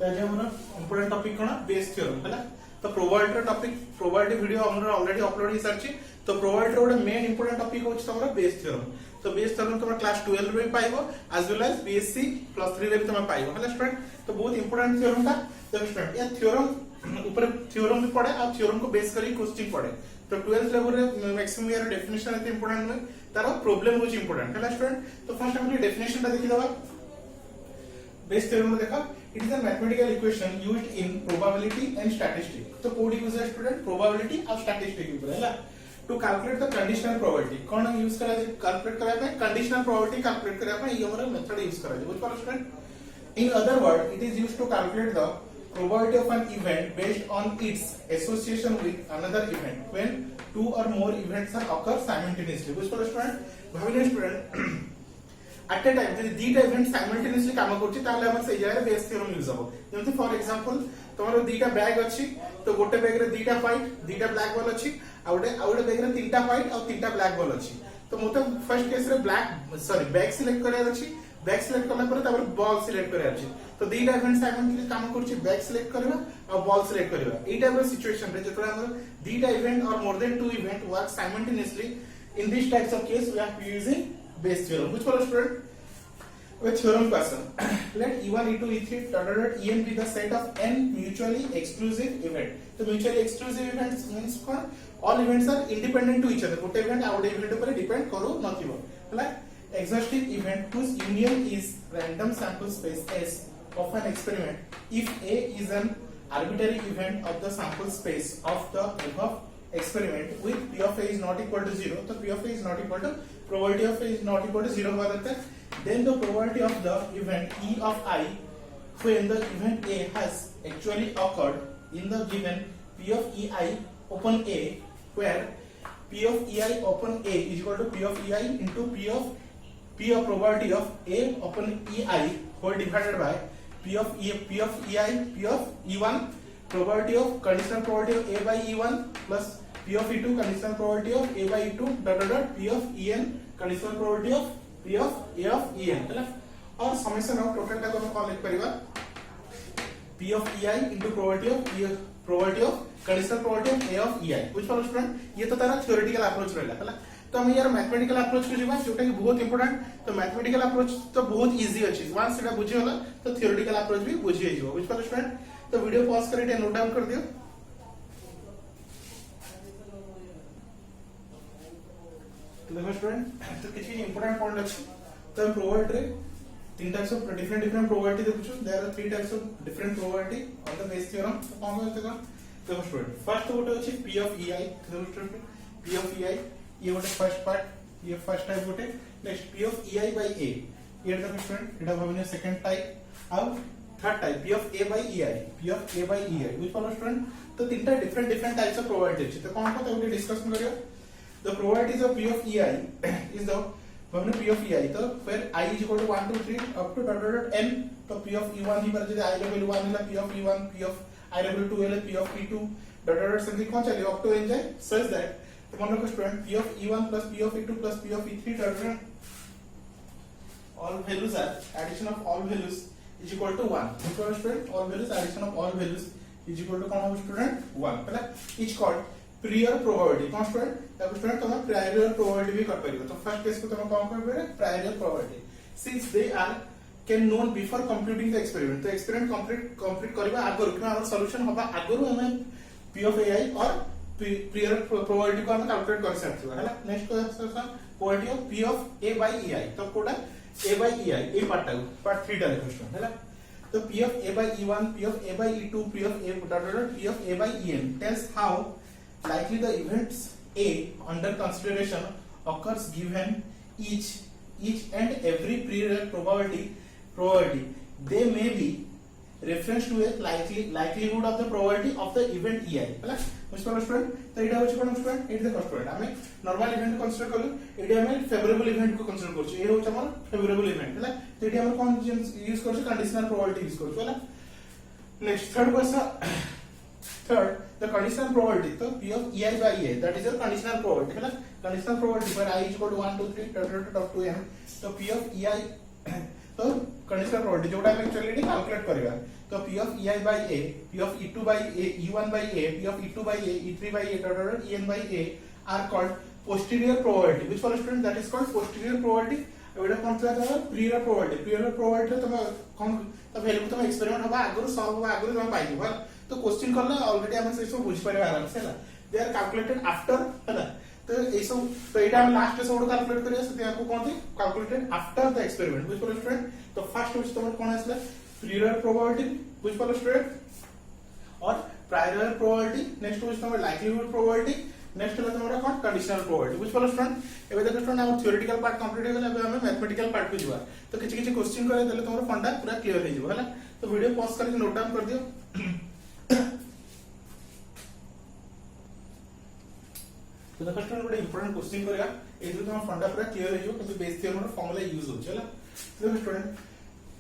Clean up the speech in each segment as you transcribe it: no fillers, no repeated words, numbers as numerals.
तो आज हमर इंपोर्टेंट टॉपिक कोन बेस थ्योरम हैला। तो प्रोबेबिलिटी टॉपिक प्रोबेबिलिटी वीडियो हमर ऑलरेडी अपलोड ही सरछि। तो प्रोबेबिलिटी रो मेन इंपोर्टेंट टॉपिक होछ तमरा बेस थ्योरम। तो बेस थ्योरम तमरा क्लास 12 रे पाइबो as well as BSc plus 3 रे भी तमरा पाइबो हैला स्टूडेंट। तो बहुत इंपोर्टेंट थ्योरम था। तो स्टूडेंट या थ्योरम ऊपर थ्योरम भी पढ़े और थ्योरम को बेस करी क्वेश्चन पढ़े। तो 12th लेवल रे मैक्सिमम यार डेफिनेशन एते इंपोर्टेंट है तार प्रॉब्लम होछ इंपोर्टेंट हैला स्टूडेंट। तो फर्स्ट हम डेफिनेशन ता देखि दबा। बेस थ्योरम में देखा it is a mathematical equation used in probability and statistics. तो कोड यूज है स्टूडेंट प्रोबेबिलिटी और स्टैटिस्टिक्स ऊपर हैला to calculate the conditional probability. कोन यूज करा जे कैलकुलेट करा पे कंडीशनल प्रोबेबिलिटी कैलकुलेट करा पे ये हमर मेथड यूज करा जे बुझ पारो student. In other word it is used to calculate the probability of an event based on its association with another event when two or more events are occur simultaneously। बुझ पारो student भाविले student at a time जदि दीटा event simultaneously काम करछि ताले हमर से जगह बेस थ्योरम यूज हो। जेमति फॉर एग्जांपल तमरो दीटा बैग अछि तो गोटे बैग रे दीटा व्हाइट दीटा ब्लैक बॉल अछि आ गोटे बैग रे तीनटा व्हाइट और तीनटा ब्लैक बॉल अछि। तो मते फर्स्ट केस रे बैग सिलेक्ट करे अछि। बैग सिलेक्ट करला पर तापर बॉल सिलेक्ट करे अछि। तो दीटा इवेंट साइमल्टेनियसली काम करछि बैग सिलेक्ट करबा और बॉल सिलेक्ट करबा। एई टाइप ऑफ सिचुएशन रे जतरा हमर दीटा इवेंट और more than two event work simultaneously in this types of case we are using Bayes theorem. which follows student with theorem question let e1 e2 e3 en be the set of n mutually exclusive event। तो mutually exclusive events means what all events are independent to each other। गोटे event out event ऊपर depend करू नथिबो हैला। exhaustive event whose union is random sample space S of an experiment if A is an arbitrary event of the sample space of the above experiment with P of A is not equal to 0। तो P of A is not equal to probability of A is not equal to 0 हुआ रहता है। Then the probability of the event E of I when the event A has actually occurred in the given P of EI upon A where P of EI upon A is equal to P of EI into P of probability of A upon EI whole divided by P of EI P of E1 probability of conditional probability of A by E1 plus P of E2 conditional probability of A by E2 dot P of En conditional probability of P of A of En हैला। और summation of total का हम call लिख परिबा P of EI into probability of conditional probability of A of EI। बुझ पालो student ये तो तारा theoretical approach रहला हैला। तो हम यार मैथमेटिकल अप्रोच को जीवा जोटा कि बहुत इंपोर्टेंट। तो मैथमेटिकल अप्रोच तो बहुत इजी अछि वंस सेटा बुझी होला तो थ्योरेटिकल अप्रोच भी बुझी जाइबो। बुझ पालो स्टूडेंट। तो वीडियो पॉज करके नोट डाउन कर दियो। तो देखो स्टूडेंट तो किसी इंपोर्टेंट पॉइंट अछि। तो हम प्रोबेबिलिटी तीन टाइप्स ऑफ डिफरेंट प्रोबेबिलिटी देखुछु। There are three types of different probability on the Bayes theorem. तो कौन कौन देखो देखो स्टूडेंट फर्स्ट गोटे अछि P of EI। देखो स्टूडेंट P of EI ये गोटे फर्स्ट पार्ट ये फर्स्ट टाइप गोटे। Next P of EI by A ये देखो स्टूडेंट एटा भाबने सेकंड टाइप और third type P of A by EI P of A by EI। बुझ पालो स्टूडेंट। तो तीनटा डिफरेंट टाइप्स ऑफ प्रोबेबिलिटी अछि। तो कौन कौन डिस्कस करियो। The probabilities of P of EI is the P of EI तो फिर I is equal to 1 2 3 up to n। तो P of E1 ही पर जदि I level 1 है P of E1 P of I level 2 है P of E2 something कौन चले up to n जाए such that तो मान लो student P of E1 plus P of E2 plus P of E3 all values are addition of all values is equal to 1। because student all values addition of all values is equal to कौन हो student 1 पहला is called prior probability। कौन student तब student तुम prior probability भी कर परिबो। तो first case को तुम कौन कर परिबो prior probability since they are can known before completing the experiment। तो एक्सपेरिमेंट कंप्लीट करबा आगरो कि हमर सॉल्यूशन होबा आगरो हमें P of AI और prior probability को हम कैलकुलेट कर सकथि हैला। Next question probability of P of A by EI। तो कोडा A by EI A part 3 टा देखो स्टूडेंट हैला। तो P of A by E1 P of A by E2 P of A by En tells how likely the events A under consideration occurs given each and every prior probability they may be reference to a likelihood of the probability of the event EI हैला। बुझ पालो student. तो एटा होछ कोन student एटा देखो student हमें normal event consider करलु एटा हमें favourable event को consider करछु। ए होछ हमर फेवरेबल इवेंट हैला। तो एटा हम कोन यूज करछु कंडीशनल प्रोबेबिलिटी यूज करछु हैला। Next third question Third, the conditional probability तो P of EI by EI that is your conditional probability है ना। conditional probability where I is equal to 1 2 3 up to n। तो P of EI तो conditional probability जोटा हम actually calculate करबा तो p of ei by a p of e2 by a e1 by a p of e2 by a e3 by a dot dot en by a are called posterior probability which for student that is called posterior probability एटा कोन था prior probability तुम कोन त value तुम experiment होबा आगु solve होबा आगु तुम पाइ दिबा तो क्वेश्चन करले ऑलरेडी हम से सब बुझ पारे आराम से है दे आर कैलकुलेटेड आफ्टर है तो ए सब तो एटा हम लास्ट से सब कैलकुलेट करिया से आपको कोन थी calculated after the experiment which for student तो फर्स्ट व्हिच तुम कोन आसला prior probability which for student और प्रायर प्रोबेबिलिटी नेक्स्ट व्हिच तुम लाइक्लीहुड प्रोबेबिलिटी नेक्स्ट है तुमरा कोन conditional probability which for student एबे देखो स्टूडेंट हम थ्योरेटिकल पार्ट कंप्लीट हो गला एबे हम मैथमेटिकल पार्ट को जीवा तो किछि किछि क्वेश्चन करे देले तुमरा फंडा पूरा क्लियर हो जिवो हला तो वीडियो पॉज करके नोट डाउन कर दियो तो देखो स्टूडेंट बड़ा इंपोर्टेंट क्वेश्चन करेगा ए जो तुम फंडा पूरा क्लियर हो जिवो किंतु बेस थ्योरम रो फार्मूला यूज हो छला तो देखो स्टूडेंट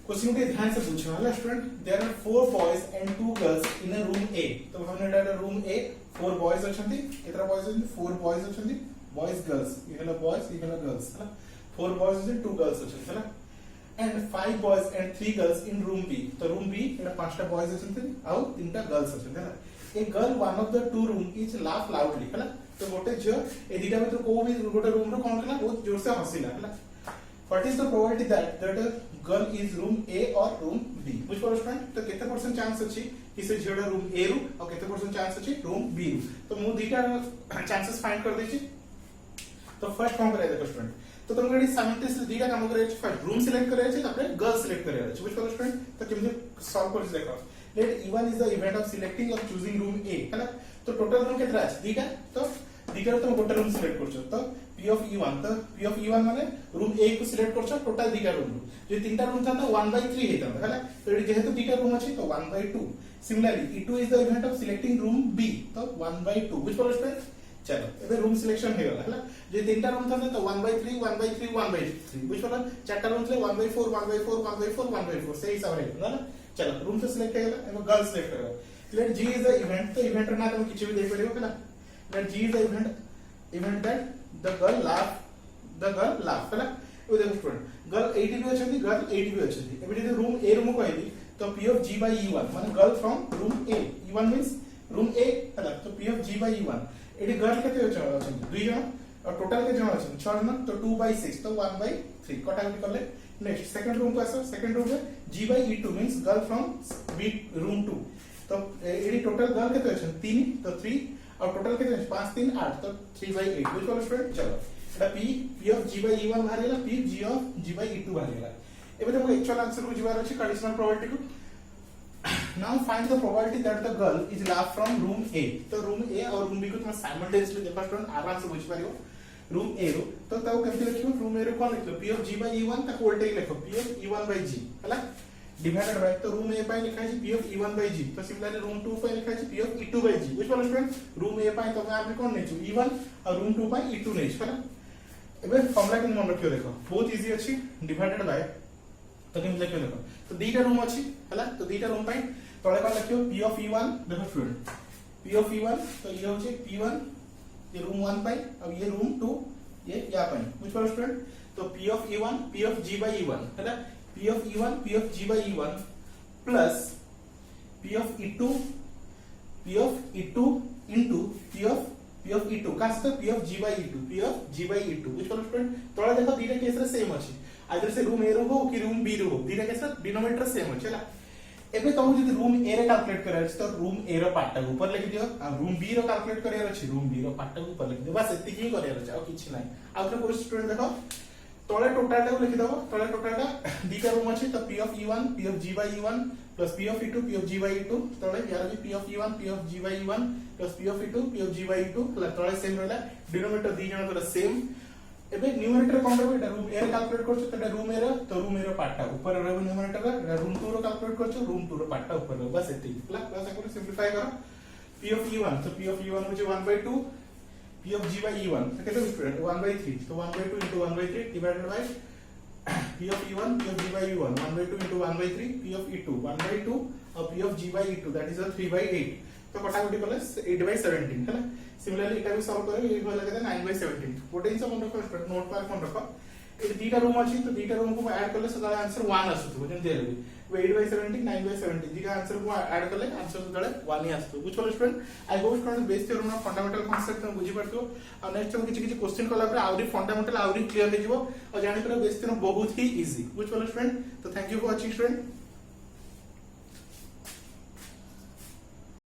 क्वेश्चन के ध्यान से पूछो हला student there are 4 boys and 2 girls in a room A तो हमने डाटा रूम ए 4 बॉयज अछंती केतरा बॉयज अछंती 4 बॉयज अछंती बॉयज गर्ल्स इहला बॉयज इहला गर्ल्स हला 4 बॉयज एंड 2 गर्ल्स अछंती हला and 5 boys and 3 girls in room B तो रूम बी एटा पांचटा बॉयज अछंती आउ तीनटा गर्ल्स अछंती हला a girl one of the two room is laugh loudly हला तो गोटे जो ए दिटा भीतर को भी गोटे रूम रो कोन कला बहुत जोर से हसिला हला What is the probability that a girl is room A or room B? Which for student तो कितने परसेंट चांस अछि कि से झियो रूम A रू और कितने परसेंट चांस अछि रूम B रू तो मु दीटा चांसेस फाइंड कर देछि तो फर्स्ट काम करे देखो स्टूडेंट तो तुम गडी साइमल्टेनियसली दीटा काम करे अछि फर्स्ट रूम सिलेक्ट करे अछि तापर गर्ल सिलेक्ट करे अछि which for student तो केमने सॉल्व कर देखो late E1 is the event of selecting or choosing room A हैला तो टोटल रूम केतरा अछि दीटा तो दीटा तुम गोटे रूम सिलेक्ट करछो तो P of E1 तो P of E1 माने रूम A को सिलेक्ट करछो टोटल दीटा रूम जो तीनटा रूम था तो 1/3 हेता हैला तो एडी जेहेतु दीटा रूम अछि तो 1/2 similarly E2 is the event of selecting room B तो 1/2 व्हिच फॉर स्टूडेंट चलो एबे रूम सिलेक्शन हे गला हैला जे तीनटा रूम था तो 1/3 1/3 1/3 व्हिच फॉर चारटा रूम थे 1/4 1/4 1/4 1/4 से हिसाब रे हैला चलो रूम तो सिलेक्ट हे गला एबे गर्ल सिलेक्ट करो let G is the event तो इवेंट ना तुम किछि भी देख परियो हैला let G is the event that the girl laugh हैला ए देखो स्टूडेंट गर्ल 80 भी अछंती गर्ल 80 भी अछंती एबे जे रूम A रूम को आइबी तो P of G by E1 माने girl from room A E1 means room A हैला तो P of G by E1 एडी गर्ल केते अछंती दुई जण और टोटल के जण अछंती 6 जण तो 2/6 तो 1/3 कटाकटी करले नेक्स्ट सेकंड रूम को आसो सेकंड रूम में G by E2 means girl from B room 2 तो एडी टोटल गर्ल केते अछंती 3 तो 3 और टोटल कितने 5 3 8 तो 3/8 व्हिच फॉर स्टूडेंट चलो एटा P of G by E1 बाहर गेला P G of G by E2 बाहर गेला एबे तो एक्चुअल आंसर को जीवार अछि कंडीशनल प्रोबेबिलिटी को now find the probability that the girl is laugh from room A तो रूम A और रूम B को तुम साइमल्टेनियसली देखा स्टूडेंट आराम से बुझ पारियो रूम A रो तो ताऊ केमति लिखियो रूम A रो कोन लिखियो P of G by E1 ताको उल्टे लिखो P of E1 by G हला डिवाइडेड बाय तो रूम A पाई लिखा है P of E1 by G तो सिमिलरली रूम 2 पाई लिखा है P of E2 by G which for student room A पाई तो आप कोन नेछु E1 और रूम 2 पाई E2 नेछु हला एबे फार्मूला के मन रखियो देखो बहुत इजी अछि डिवाइडेड बाय तो केम लिखियो देखो तो दीटा रूम अछि हला तो दीटा रूम पाई तळे कोन लिखियो P of E1 देखो स्टूडेंट P of E1 तो ये होचे P1 ये रूम 1 पाई और ये रूम 2 ये या पाई व्हिच फॉर स्टूडेंट तो P of E1 P of G by E1 हला P of E1 P of G by E1 plus P of E2 into P of E2 कास्ता P of G by E2 P of G by E2 which for student तोला देखो दीटा case रे same अछि either से room A रो हो कि room B रो हो दीटा case रे denominator same अछि हला एबे तुम जदि रूम A रे कैलकुलेट करे अछि तो रूम A रो पार्ट ऊपर लिखि दियो आ रूम B रो कैलकुलेट करे अछि रूम B रो पार्ट ऊपर लिखि दियो बस एति ही करे अछि आ किछ नै आ तो स्टूडेंट देखो तोले टोटल टा लिखि दबो तोले टोटल टा दीटा रूम अछि तो P of E1 P of G by E1 plus P of E2 P of G by E2 तोले यार भी P of E1 P of G by E1 plus P of E2 P of G by E2 हला तोले same रहला denominator दी जण कर same एबे numerator कोन रहबे रूम A रे कैलकुलेट करछ त रूम A रे तो रूम A रो पार्ट टा ऊपर रहबे न्यूमरेटर रे रूम 2 रो कैलकुलेट करछ रूम 2 रो पार्ट टा ऊपर रहबे बस एति हला बस एकरो सिंपलीफाई करो P of E1 तो P of E1 होचे 1/2 P of G by E1 तो केते स्टूडेंट 1/3 तो 1/2 into 1/3 divided by P of E1 P of G by E1 1/2 into 1/3 P of E2 1/2 और P of G by E2 that is a 3/8 तो कटाकटी कले 8/17 है similarly इटा भी सॉल्व करो ये होला केते 9/17 गोटे इंच मन रखो नोट पर कोन रखो ये दीटा रूम अच्छी तो दीटा रूम को ऐड करले सदा आंसर 1 आसुथबो जेंति हेले भी 8/70 9/70 दीटा आंसर को ऐड करले आंसर सदा 1 ही आसुथबो बुझ पड़ो student I hope student Bayes theorem fundamental concept तुम बुझी परथो आ नेक्स्ट टाइम किछि किछि क्वेश्चन कला पर आउरी फंडामेंटल आउरी क्लियर हे जिवो और जानि पर बेस थ्योरम बहुत ही इजी बुझ पड़ो स्टूडेंट तो thank you for watching student.